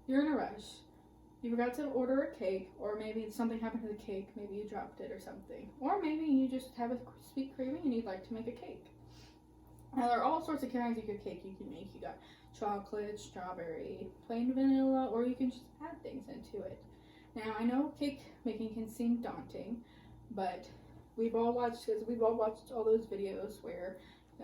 you're in a rush, you forgot to order a cake, or maybe something happened to the cake, maybe you dropped it or something, or maybe you just have a sweet craving and you'd like to make a cake. Now there are all sorts of kinds of cake you can make. You got chocolate, strawberry, plain vanilla, or you can just add things into it. Now I know cake making can seem daunting, but we've all watched all those videos where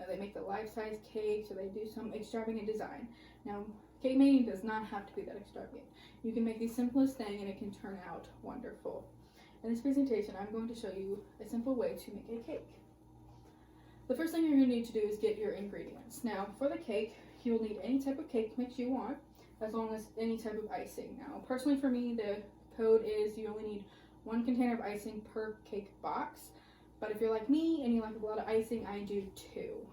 they make the life-size cakes or they do some extravagant design. Now cake making does not have to be that extravagant. You can make the simplest thing and it can turn out wonderful. In this presentation, I'm going to show you a simple way to make a cake. The first thing you're going to need to do is get your ingredients. Now, for the cake, you'll need any type of cake mix you want, as long as any type of icing. Now, personally for me, the code is you only need 1 container of icing per cake box. But if you're like me and you like a lot of icing, I do 2.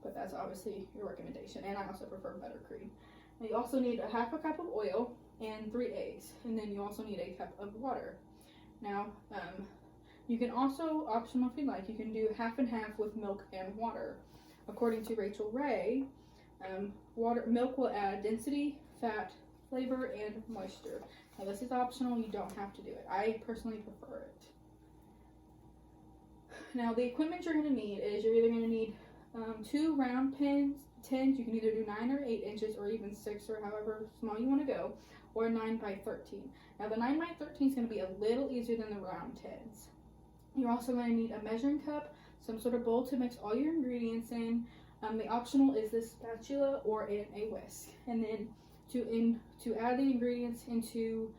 But that's obviously your recommendation, and I also prefer buttercream. Now, you also need a 1/2 cup of oil and 3 eggs, and then you also need a cup of water. Now, you can also, optional if you like, you can do 1/2 and 1/2 with milk and water. According to Rachel Ray, milk will add density, fat, flavor, and moisture. Now this is optional, you don't have to do it. I personally prefer it. Now the equipment you're going to need is you're either going to need 2 round tins. You can either do 9 or 8 inches or even 6 or however small you want to go, or 9 by 13. Now the 9 by 13 is going to be a little easier than the round tins. You're also going to need a measuring cup, some sort of bowl to mix all your ingredients in. The optional is this spatula or a whisk. And then to add the ingredients into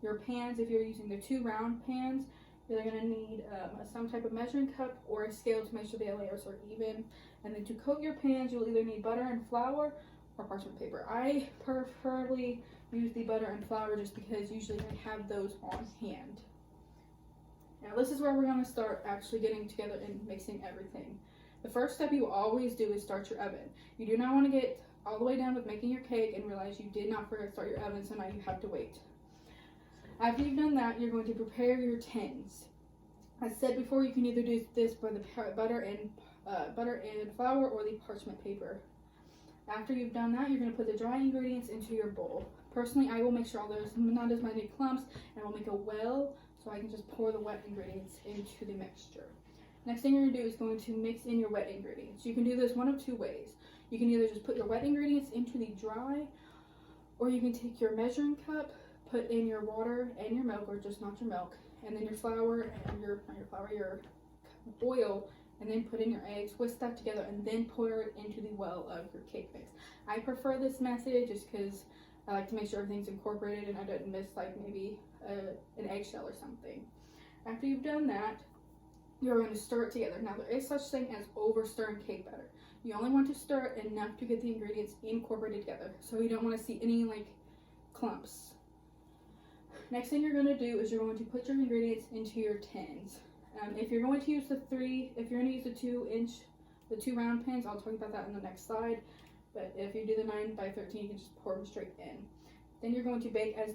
your pans, if you're using the 2 round pans, you're going to need some type of measuring cup or a scale to make sure the layers are even. And then to coat your pans, you'll either need butter and flour or parchment paper. I preferably use the butter and flour just because usually I have those on hand. Now this is where we're going to start actually getting together and mixing everything. The first step you always do is start your oven. You do not want to get all the way down with making your cake and realize you did not forget to start your oven, so now you have to wait. After you've done that, you're going to prepare your tins. As said before, you can either do this by the butter and flour or the parchment paper. After you've done that, you're going to put the dry ingredients into your bowl. Personally, I will make sure there's not as many clumps, and I will make a well so I can just pour the wet ingredients into the mixture. Next thing you're going to do is going to mix in your wet ingredients. You can do this one of 2 ways. You can either just put your wet ingredients into the dry, or you can take your measuring cup, put in your water and your milk, or just not your milk, and then your flour and your oil, and then put in your eggs, whisk that together, and then pour it into the well of your cake mix. I prefer this method just because I like to make sure everything's incorporated and I don't miss like maybe an eggshell or something. After you've done that, you're going to stir it together. Now there is such thing as over stirring cake batter. You only want to stir it enough to get the ingredients incorporated together, so you don't want to see any like clumps. Next thing you're going to do is you're going to put your ingredients into your tins. If you're going to use the 2 round pans, I'll talk about that in the next slide. But if you do the 9 by 13, you can just pour them straight in. Then you're going to bake as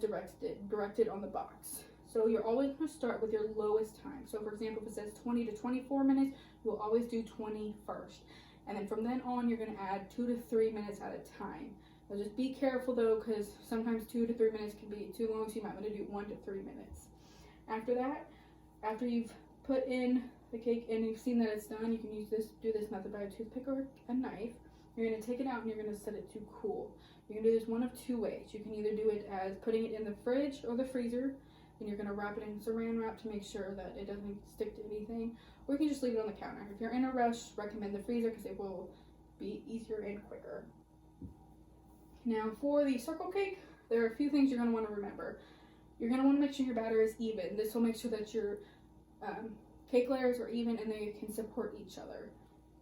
directed on the box. So you're always going to start with your lowest time. So for example, if it says 20 to 24 minutes, you'll always do 20 first. And then from then on, you're going to add 2 to 3 minutes at a time. Now just be careful though, because sometimes 2 to 3 minutes can be too long, so you might want to do 1 to 3 minutes. After that, after you've put in the cake and you've seen that it's done, you can do this method by a toothpick or a knife. You're going to take it out and you're going to set it to cool. You can do this one of 2 ways. You can either do it as putting it in the fridge or the freezer, and you're going to wrap it in saran wrap to make sure that it doesn't stick to anything, or you can just leave it on the counter. If you're in a rush, recommend the freezer because it will be easier and quicker. Now for the circle cake, there are a few things you're going to want to remember. You're going to want to make sure your batter is even. This will make sure that your cake layers are even and they can support each other.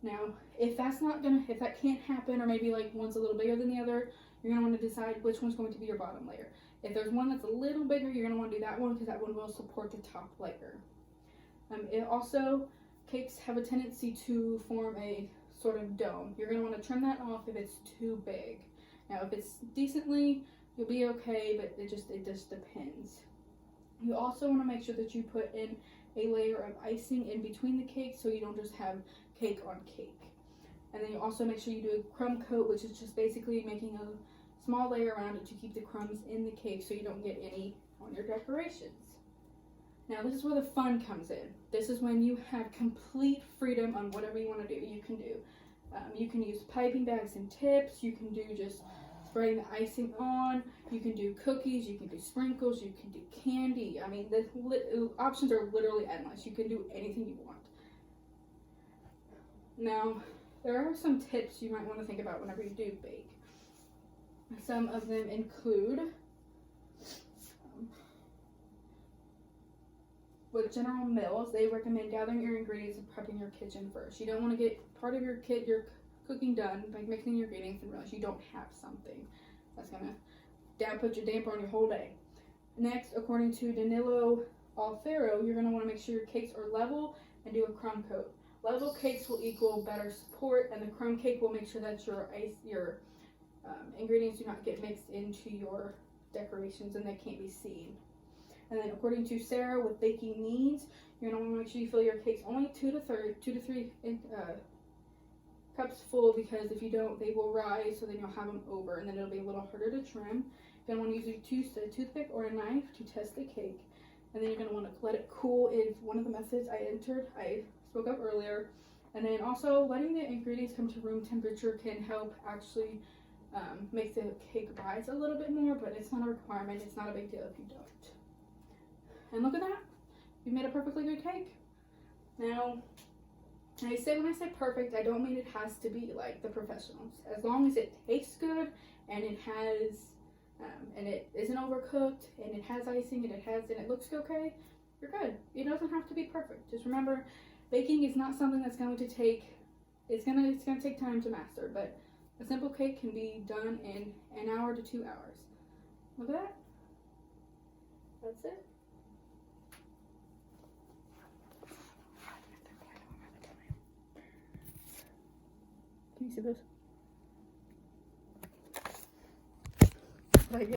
Now, if that can't happen, or maybe like one's a little bigger than the other, you're going to want to decide which one's going to be your bottom layer. If there's one that's a little bigger, you're going to want to do that one because that one will support the top layer. Cakes have a tendency to form a sort of dome. You're going to want to trim that off if it's too big. Now, if it's decently, you'll be okay, but it just depends. You also want to make sure that you put in a layer of icing in between the cake so you don't just have cake on cake. And then you also make sure you do a crumb coat, which is just basically making a small layer around it to keep the crumbs in the cake so you don't get any on your decorations. Now this is where the fun comes in. This is when you have complete freedom on whatever you want to do. You can do. You can use piping bags and tips. You can do just spraying the icing on. You can do cookies. You can do sprinkles. You can do candy. I mean, the options are literally endless. You can do anything you want. Now, there are some tips you might want to think about whenever you do bake. Some of them include, with General Mills, they recommend gathering your ingredients and prepping your kitchen first. You don't want to get part of your cooking done by mixing your ingredients and realize you don't have something. That's going to put your damper on your whole day. Next, according to Danilo Alfaro, you're going to want to make sure your cakes are level and do a crumb coat. Level cakes will equal better support, and the crumb cake will make sure that your ingredients do not get mixed into your decorations and they can't be seen. And then according to Sarah, with baking needs, you're going to want to make sure you fill your cakes only 2 to 3 cups full, because if you don't, they will rise, so then you'll have them over, and then it'll be a little harder to trim. You're going to want to use a toothpick or a knife to test the cake, and then you're going to want to let it cool is one of the methods I spoke of earlier. And then also letting the ingredients come to room temperature can help actually make the cake rise a little bit more, but it's not a requirement. It's not a big deal if you don't. And look at that. You made a perfectly good cake. Now, when I say perfect, I don't mean it has to be like the professionals. As long as it tastes good and it has, and it isn't overcooked and it has icing and it looks okay, you're good. It doesn't have to be perfect. Just remember, baking is not something that's going to take. It's gonna take time to master, but a simple cake can be done in an hour to 2 hours. Look at that. That's it. Can you see this? Like